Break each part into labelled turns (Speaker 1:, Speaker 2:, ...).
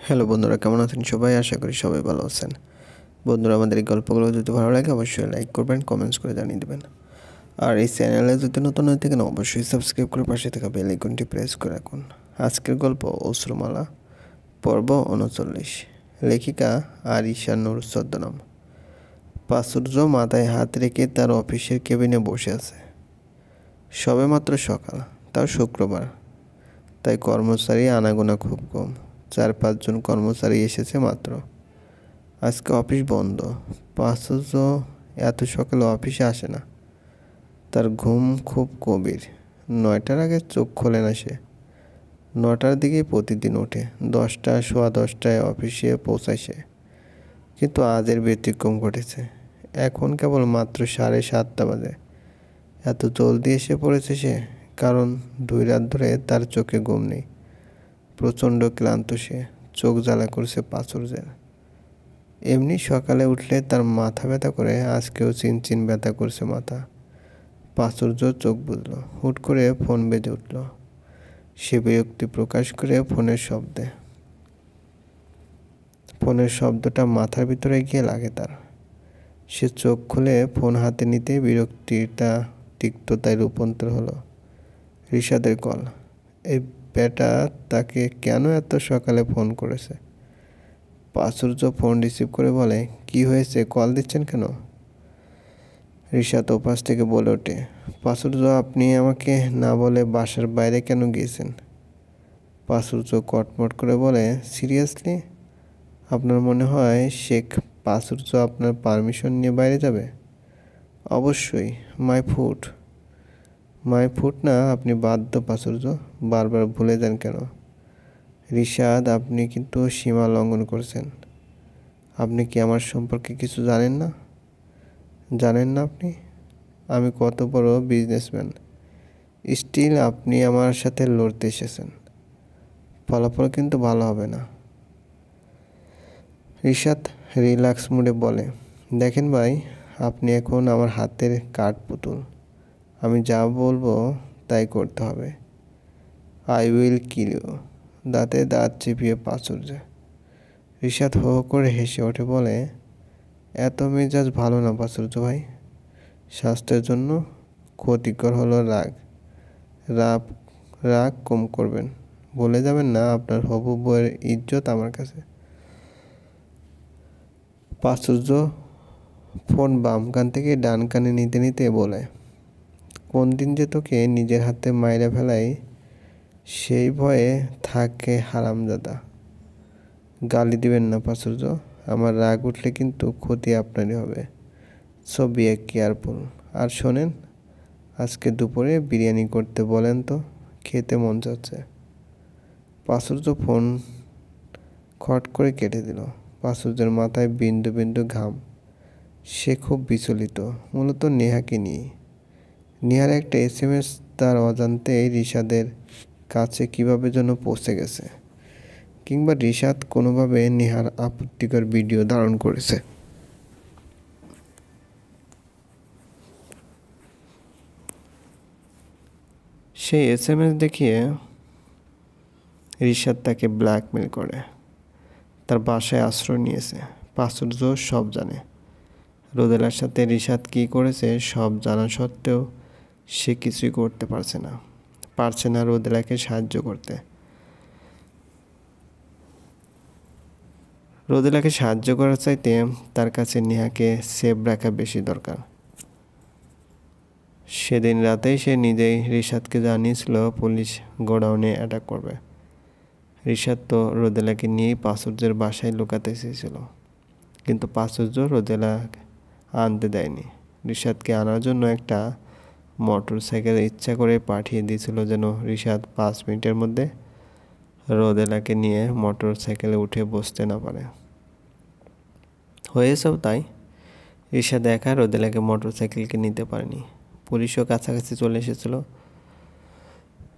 Speaker 1: Hello বন্ধুরা, কেমন আছেন সবাই? আশা করি সবাই ভালো আছেন। বন্ধুরা, আমাদের এই গল্পগুলো যদি ভালো লাগে অবশ্যই লাইক করবেন, কমেন্টস করে জানিয়ে দেবেন। আর এই চ্যানেলে যদি নতুন হয়ে থাকেন অবশ্যই সাবস্ক্রাইব করে পাশে থাকা বেল আইকনটি প্রেস করে রাখুন। আজকের গল্প অশ্রুমালা, পর্ব 39। লেখিকা আরিশা নূর ছদ্মনাম। প্রাচুর্য মাথায় হাত রেখে তার অফিসের কেবিনে বসে আছে। সবেমাত্র সকাল, তাও শুক্রবার, তাই কর্মচারী আনাগোনা খুব কম। 4-5 জন কর্মচারী এসেছে মাত্র। আজকে অফিস বন্ধ। প্রাচুর্য এত সকালে অফিসে আসে না। তার ঘুম খুব গভীর। 9টার আগে চোখ খোলে না সে। 9টার দিকেই প্রতিদিন ওঠে। 10টা, সোয়া 10টায় অফিসে পৌঁছায় সে। কিন্তু আজ এর ব্যতিক্রম ঘটেছে। এখন কেবল মাত্র 7:30 বাজে। এত জলদি এসে পড়েছে সে, কারণ 2 রাত ধরে তার চোখে ঘুম নেই। প্রচণ্ড ক্লান্ত সে, চোখ জ্বালা করছে প্রাচুর্যের। এমনি সকালে উঠলে তার মাথা ব্যথা করে, আজকেও চিনচিন ব্যথা করছে মাথা। প্রাচুর্য চোখ বুজল। হুট করে ফোন বেজে উঠল। সে বিরক্তি প্রকাশ করে ফোনের শব্দটা মাথার ভিতরে গিয়ে লাগে তার। সে চোখ খুলে ফোন হাতে নিতেই বিরক্তিটা তিক্ততায় রূপান্তর হলো। রিশাদের কল। এই বেটা তাকে কেন এত সকালে ফোন করেছে? প্রাচুর্য ফোন রিসিভ করে বলে, কি হয়েছে, কল দিচ্ছেন কেন? রিশাদ ওপাশ থেকে বলে ওঠে, প্রাচুর্য, আপনি আমাকে না বলে বাসার বাইরে কেন গিয়েছেন? প্রাচুর্য কটমট করে বলে, সিরিয়াসলি? আপনার মনে হয় শেখ প্রাচুর্য আপনার পারমিশন নিয়ে বাইরে যাবে? অবশ্যই। মাই ফুট না, আপনি বাধ্য প্রাচুর্য। বারবার ভুলে যান কেন? রিশাদ, আপনি কিন্তু সীমা লঙ্ঘন করছেন। আপনি কি আমার সম্পর্কে কিছু জানেন না? জানেন না আপনি? আমি কত বড় বিজনেসম্যান। স্টিল আপনি আমার সাথে লড়তে এসেছেন। ফলাফল কিন্তু ভালো হবে না। রিশাদ রিল্যাক্স মুডে বলে, দেখেন ভাই, আপনি এখন আমার হাতের কাঠপুতুল। আমি যা বলবো তাই করতে হবে। I will kill you. দাঁতে দাঁত চিপিয়ে প্রাচুর্য। রিশাদ হো হো করে হেসে ওঠে, বলে, এত মেজাজ ভালো না প্রাচুর্য ভাই। স্বাস্থ্যের জন্য ক্ষতিকর হলো রাগ। রাগ রাগ কম করবেন। বলে যাবেন না আপনার হবু বউয়ের ইজ্জত আমার কাছে। প্রাচুর্য ফোন বাম কান থেকে ডান কানে নিতে নিতে বলে, কোন দিন যে তোকে নিজের হাতে মাইরা ফেলাই সেই ভয়ে থাকে হারামজাদা। গালি দিবেন না প্রাচুর্য, আমার রাগ উঠলে কিন্তু ক্ষতি আপনারই হবে। So be careful. আর শোনেন, আজকে দুপুরে বিরিয়ানি করতে বলেন তো, খেতে মন যাচ্ছে। প্রাচুর্য ফোন খট করে কেটে দিল। প্রাচুর্যের মাথায় বিন্দু বিন্দু ঘাম। সে খুব বিচলিত, মূলত নেহাকে নিয়ে। নেহার একটা SMS তার অজান্তেই রিশাদের কাছে কিভাবে যেন পৌঁছে গেছে, কিংবা রিশাদ কোনোভাবে নেহার আপত্তিকর ভিডিও ধারণ করেছে। সেই SMS দেখিয়ে রিশাদ তাকে ব্ল্যাকমেল করে, তার বাসায় আশ্রয় নিয়েছে। প্রাচুর্য সব জানে। রোদেলার সাথে রিশাদ কী করেছে সব জানা সত্ত্বেও সে কিছুই করতে পারছে না রোদেলাকে সাহায্য করতে। রোদেলাকে সাহায্য করার চাইতে তার কাছে নেহাকে সেভ রাখা বেশি দরকার। সেদিন রাতেই সে নিজেই রিশাদকে জানিয়েছিল পুলিশ গোডাউনে অ্যাটাক করবে। রিশাদ তো রোদেলাকে নিয়েই প্রাচুর্যের বাসায় লুকাতে চেয়েছিল, কিন্তু প্রাচুর্য রোদেলাকে আনতে দেয়নি। রিশাদকে আনার জন্য একটা মোটর সাইকেল ইচ্ছা করে পাঠিয়ে দিয়েছিল, যেন রিশাদ 5 মিনিটের মধ্যে রোদেলাকে নিয়ে মোটর সাইকেলে উঠে বসতে না পারে। হয়েছেও তাই। রিশাদ একা রোদেলাকে মোটর সাইকেলকে নিতে পারেনি। পুলিশও কাছাকাছি চলে এসেছিল,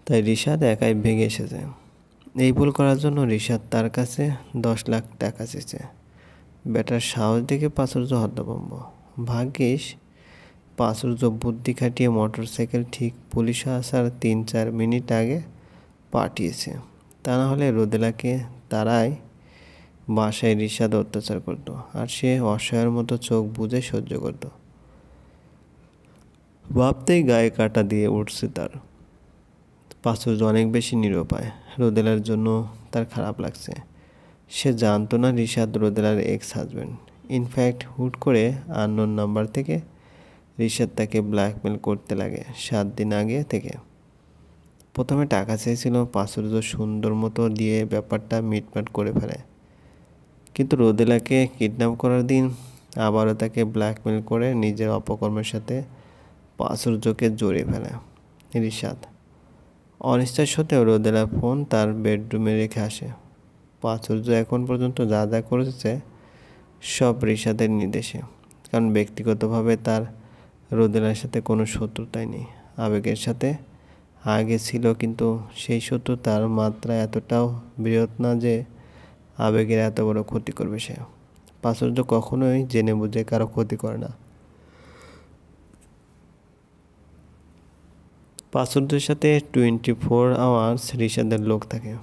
Speaker 1: তাই রিশাদ একাই ভেগে এসেছে। এই ভুল করার জন্য রিশাদ তার কাছে 10 লাখ টাকা চেয়েছে। বেটার সাহস দেখে প্রাচুর্য হতভম্ব। ভাগ্যিস প্রাচুর্য বুদ্ধি খাটিয়ে মোটর সাইকেল ঠিক পুলিশ আসার 3-4 মিনিট আগে পাঠিয়েছে, তা না হলে রোদেলাকে তারাই বাসায় রিশাদ অত্যাচার করত, আর সে অসহায়ের মতো চোখ বুজে সহ্য করত। ভাবতেই গায়ে কাঁটা দিয়ে উঠছে তার। প্রাচুর্য অনেক বেশি নিরুপায়। রোদেলার জন্য তার খারাপ লাগছে। সে জানতো না রিশাদ রোদেলার এক্স হাজব্যান্ড। ইনফ্যাক্ট হুট করে আননোন নাম্বার থেকে রিশাদ তাকে ব্ল্যাকমেল করতে লাগে 7 দিন আগে থেকে। প্রথমে টাকা চেয়েছিল, প্রাচুর্য সুন্দর মতো দিয়ে ব্যাপারটা মিটমাট করে ফেলে। কিন্তু রোদেলাকে কিডন্যাপ করার দিন আবারও তাকে ব্ল্যাকমেল করে নিজের অপকর্মের সাথে প্রাচুর্যকে জড়িয়ে ফেলে রিশাদ। অনিশ্চয় সত্ত্বেও রোদেলা ফোন তার বেডরুমে রেখে আসে। প্রাচুর্য এখন পর্যন্ত যা যা করেছে সব রিশাদের নির্দেশে, কারণ ব্যক্তিগতভাবে তার রোদেলার সাথে কোনো শত্রুতাই নেই। আবেগের সাথে আগে ছিল, কিন্তু সেই শত্রুতার মাত্রা এতটাও বৃহৎ না যে আবেগের এত বড় ক্ষতি করবে সে। প্রাচুর্য কখনোই জেনে বুঝে কারো ক্ষতি করে না। প্রাচুর্যের সাথে 24 আওয়ার্স রিশাদের লোক থাকে।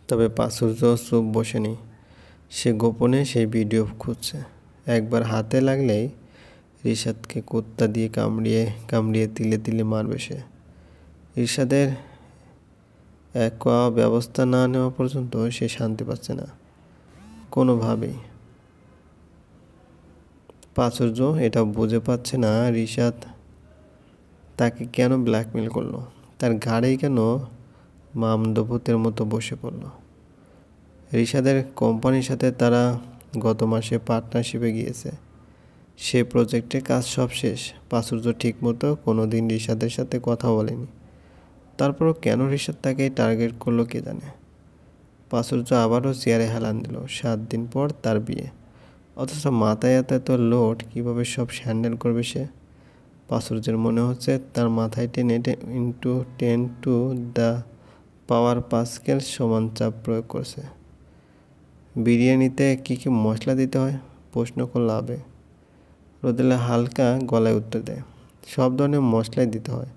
Speaker 1: তবে প্রাচুর্য চুপ বসেনি। সে গোপনে সেই ভিডিও খুঁজছে। একবার হাতে লাগলেই রিশাদকে কুত্তা দিয়ে কামড়িয়ে কামড়িয়ে তিলে তিলে মারবে সে। রিশাদের এক ব্যবস্থা না নেওয়া পর্যন্ত সে শান্তি পাচ্ছে না কোনোভাবেই। প্রাচুর্য এটা বুঝে পাচ্ছে না রিশাদ তাকে কেন ব্ল্যাকমেল করলো, তার ঘাড়েই কেন মামদভূতের মতো বসে পড়ল। রিশাদের কোম্পানির সাথে তারা গত মাসে পার্টনারশিপে গিয়েছে। সে প্রজেক্টের কাজ সব শেষ। প্রাচুর্য ঠিকমতো কোনো দিন রিশাদের সাথে কথা বলেনি। তারপরও কেন রিশাদ তাকে টার্গেট করলো কে জানে। প্রাচুর্য আবারও চেয়ারে হেলান দিল। 7 দিন পর তার বিয়ে, অথচ মাথায় এত লোড কীভাবে সব হ্যান্ডেল করবে সে। প্রাচুর্যের মনে হচ্ছে তার মাথায় 10 টু দ্য পাওয়ার পাস্কেল সমান চাপ প্রয়োগ করছে। বিরিয়ানিতে কী কী মশলা দিতে হয় প্রশ্ন করল আবেগ। রোদেলা হালকা গলায় উত্তর দেয়, সব ধরনের মশলাই দিতে হয়,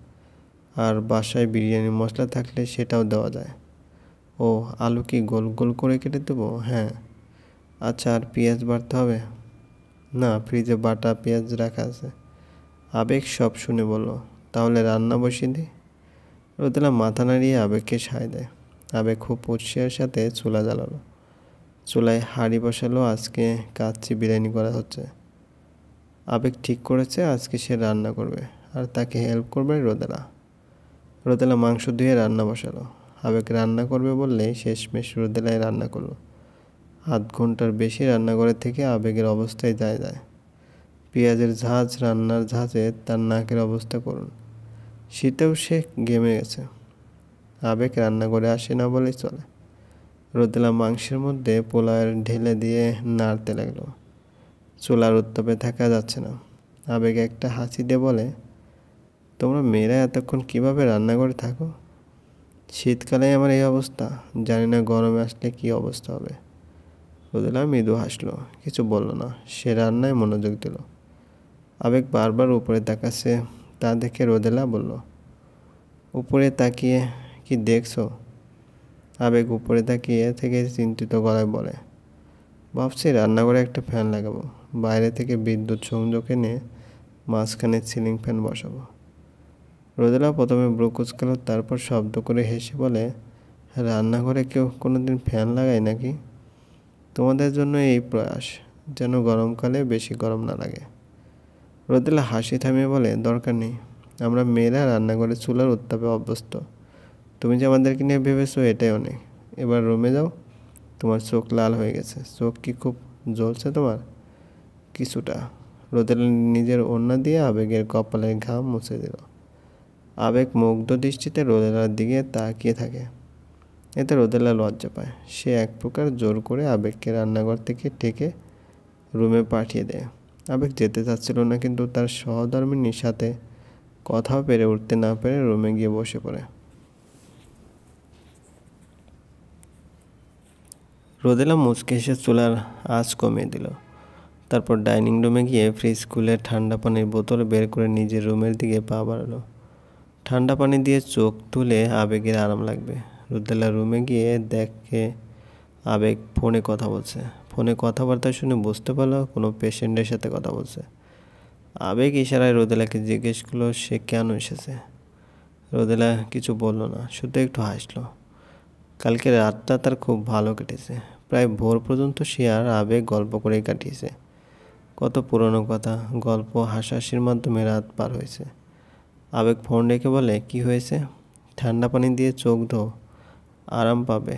Speaker 1: আর বাসায় বিরিয়ানির মশলা থাকলে সেটাও দেওয়া যায়। ও, আলু কি গোল গোল করে কেটে দেবো? হ্যাঁ। আচ্ছা, আর পেঁয়াজ বাটতে হবে? না, ফ্রিজে বাটা পেঁয়াজ রাখা আছে। আবেগ সব শুনে বলল, তাহলে রান্না বসিয়ে দিই। রোদেলা মাথা নাড়িয়ে আবেগকে সায় দেয়। আবেগ খুব উৎসাহের সাথে চুলা জ্বালালো। চুলায় হাঁড়ি বসালো। আজকে কাচ্চি বিরিয়ানি করা হচ্ছে। আবেগ ঠিক করেছে আজকে সে রান্না করবে, আর তাকে হেল্প করবে রোদেলা। রোদেলা মাংস ধুয়ে রান্না বসালো। আবেগ রান্না করবে বললেই শেষমেশ রোদেলাই রান্না করলো। 8 ঘন্টার বেশি রান্নাঘরে থেকে আবেগের অবস্থায় যায়। পেঁয়াজের ঝাঁজ, রান্নার ঝাঁজে তার নাকের অবস্থা করুন। শীতেও সে ঘেমে গেছে। আবেগ রান্নাঘরে আসে না বলেই চলে। রোদেলা মাংসের মধ্যে পোলাও ঢেলে দিয়ে নাড়তে লাগলো। চুলার উত্তাপে থাকা যাচ্ছে না। আবেগ একটা হাসি দিয়ে বলে, তোমরা মেয়েরা এতক্ষণ কীভাবে রান্নাঘরে থাকো? শীতকালে আমার এই অবস্থা, জানি না গরমে আসলে কী অবস্থা হবে। রোদেলা মৃদু হাসলো, কিছু বলল না। সে রান্নায় মনোযোগ দিল। আবেগ বারবার উপরে তাকাচ্ছে, তা দেখে রোদেলা বলল, উপরে তাকিয়ে কি দেখছো? আবেগ উপরে তাকিয়ে থেকে চিন্তিত গলায় বলে, ভাবছি রান্নাঘরে একটা ফ্যান লাগাবো, বাইরে থেকে বিদ্যুৎ সংযোগ এনে মাঝখানে সিলিং ফ্যান বসাবো। রোদেলা প্রথমে ব্রু কুঁচকালো, তারপর শব্দ করে হেসে বলে, রান্নাঘরে কেউ কোনোদিন ফ্যান লাগায় নাকি? তোমাদের জন্য এই প্রয়াস, যেন গরমকালে বেশি গরম না লাগে। রোদেলা হাসি থামিয়ে বলে, দরকার নেই, আমরা মেয়েরা রান্নাঘরে চুলার উত্তাপে অভ্যস্ত। তুমি যে আমাদেরকে নিয়ে ভেবেছো এটাই অনেক। এবার রুমে যাও। তোমার চোখ লাল হয়ে গেছে। চোখ কি খুব জ্বলছে তোমার? কিছুটা। রোদেলা নিজের ওড়না দিয়ে আবেগের কপালের ঘাম মুছে দিল। আবেগ মুগ্ধ দৃষ্টিতে রোদেলার দিকে তাকিয়ে থাকে। এতে রোদেলা লজ্জা পায়। সে এক প্রকার জোর করে আবেগকে রান্নাঘর থেকে ডেকে রুমে পাঠিয়ে দেয়। আবেগ যেতে চাচ্ছিল না, কিন্তু তার সহধর্মিণীর সাথে কথাও পেরে উঠতে না পেরে রুমে গিয়ে বসে পড়ে। রোদেলা মুচকে এসে চুলার আঁচ কমিয়ে দিল। তারপর ডাইনিং রুমে গিয়ে ফ্রিজ খুলে ঠান্ডা পানির বোতল বের করে নিজের রুমের দিকে পা বাড়ালো। ঠান্ডা পানি দিয়ে চোখ তুলে আবেগের আরাম লাগবে। রোদেলা রুমে গিয়ে দেখে আবেগ ফোনে কথা বলছে। ফোনে কথাবার্তা শুনে বুঝতে পারলো কোনো পেশেন্টের সাথে কথা বলছে। আবেগ ইশারায় রোদেলাকে জিজ্ঞেস করলো সে কেন এসেছে। রোদেলা কিছু বলল না, শুধু একটু হাসলো। কালকে রাতটা তার খুব ভালো কেটেছে। প্রায় ভোর পর্যন্ত সে আর আবেগ গল্প করেই কাটিয়েছে। কত পুরনো কথা, গল্প, হাসাহাসির মাধ্যমে রাত পার হয়েছে। আবেগ ফোন রেখে বলে, কি হয়েছে? ঠান্ডা পানি দিয়ে চোখ ধো, আরাম পাবে।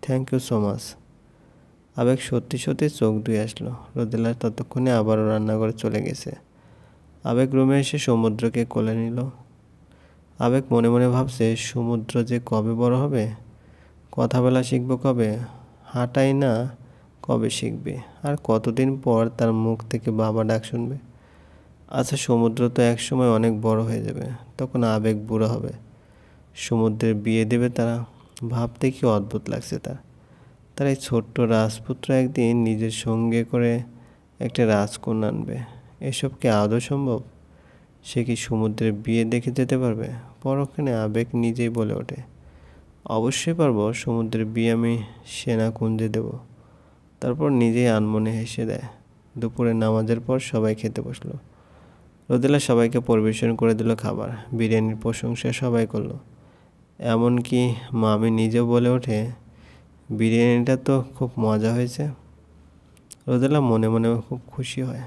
Speaker 1: Thank you so much. আবেগ সত্যি সত্যি চোখ ধুয়ে আসলো। রোদেলা ততক্ষণে আবারও রান্নাঘরে চলে গেছে। আবেগ রুমে এসে সমুদ্রকে কোলে নিল। আবেগ মনে মনে ভাবছে, সমুদ্র যে কবে বড় হবে, কথা বলা শিখবো কবে, হাঁটাই না কবে শিখবে, আর কতদিন পর তার মুখ থেকে বাবা ডাক শুনবে। আচ্ছা, সমুদ্র তো একসময় অনেক বড় হয়ে যাবে, তখন আবেগ বুড়ো হবে, সমুদ্রের বিয়ে দেবে তারা। ভাবতে কি অদ্ভুত লাগছে তার। তার এই ছোট্ট রাজপুত্র একদিন নিজের সঙ্গে করে একটা রাজকন্যা আনবে। এসব কি আদৌ সম্ভব? সে কি সমুদ্রের বিয়ে দেখে যেতে পারবে? পরক্ষণে আবেগ নিজেই বলে ওঠে, অবশ্যই পারবো, সমুদ্রের বিয়ে আমি সেনাকুঞ্জে দেব। তারপর নিজেই আনমনে হেসে দেয়। দুপুরে নামাজের পর সবাই খেতে বসলো। রোদেলা সবাইকে পরিবেশন করে দিল খাবার। বিরিয়ানির প্রশংসা সবাই করলো। এমনকি মামি নিজেও বলে ওঠে, বিরিয়ানিটা তো খুব মজা হয়েছে। রোদেলা মনে মনে খুব খুশি হয়।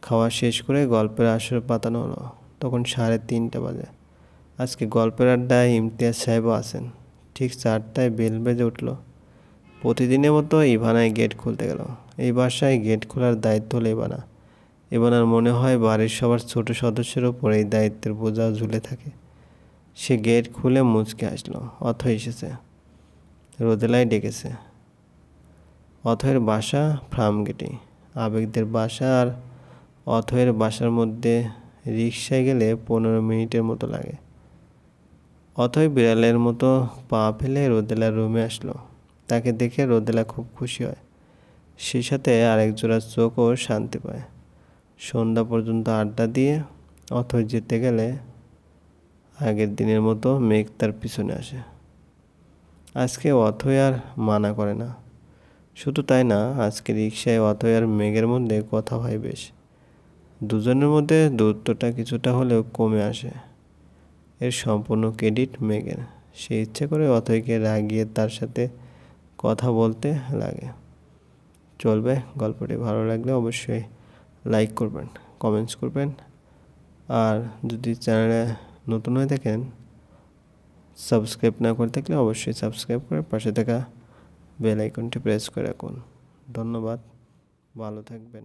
Speaker 1: খাওয়া শেষ করে গল্পের আসর পাতানো হলো। তখন 3:30 বাজে। আজকে গল্পের আড্ডায় ইমতিয়াজ সাহেবও আছেন। ঠিক 4টায় বেল বেজে উঠল। প্রতিদিনের মতো ইভানাই গেট খুলতে গেল। এই বাসায় গেট খোলার দায়িত্ব হলো ইভানার। মনে হয় বাড়ির সবার ছোট সদস্যের ওপর এই দায়িত্বের বোঝা ঝুলে থাকে। সে গেট খুলে মুচকে আসলো। অথৈ এসেছে। রোদেলাই ডেকেছে। অথৈয়ের বাসা ফার্ম গেটে। আবেগদের বাসা আর অথৈয়ের বাসার মধ্যে রিকশায় গেলে 15 মিনিটের মতো লাগে। অথৈ বিড়ালের মতো পা ফেলে রোদেলার রুমে আসলো। তাকে দেখে রোদেলা খুব খুশি হয়। সেই সাথে আরেক জোড়া চোখও শান্তি পায়। সন্ধ্যা পর্যন্ত আড্ডা দিয়ে অথৈ যেতে গেলে আগের দিনের মতো মেঘ তার পিছনে আসে। আজকে অথৈ আর মানা করে না। শুধু তাই না, আজকে রিকশায় অথৈ আর মেঘের মধ্যে কথা হয় বেশ। দুজনের মধ্যে দূরত্বটা কিছুটা হলেও কমে আসে। এর সম্পূর্ণ ক্রেডিট মেঘের। সে ইচ্ছে করে অথৈকে রাগিয়ে তার সাথে কথা বলতে লাগে। চলবে। গল্পটি ভালো লাগলে অবশ্যই লাইক করবেন, কমেন্টস করবেন, আর যদি চ্যানেলে নতুন হয়ে থাকেন, সাবস্ক্রাইব না করে থাকলে অবশ্যই সাবস্ক্রাইব করে পাশে থাকা বেল আইকনটি প্রেস করে রাখুন। ধন্যবাদ, ভালো থাকবেন।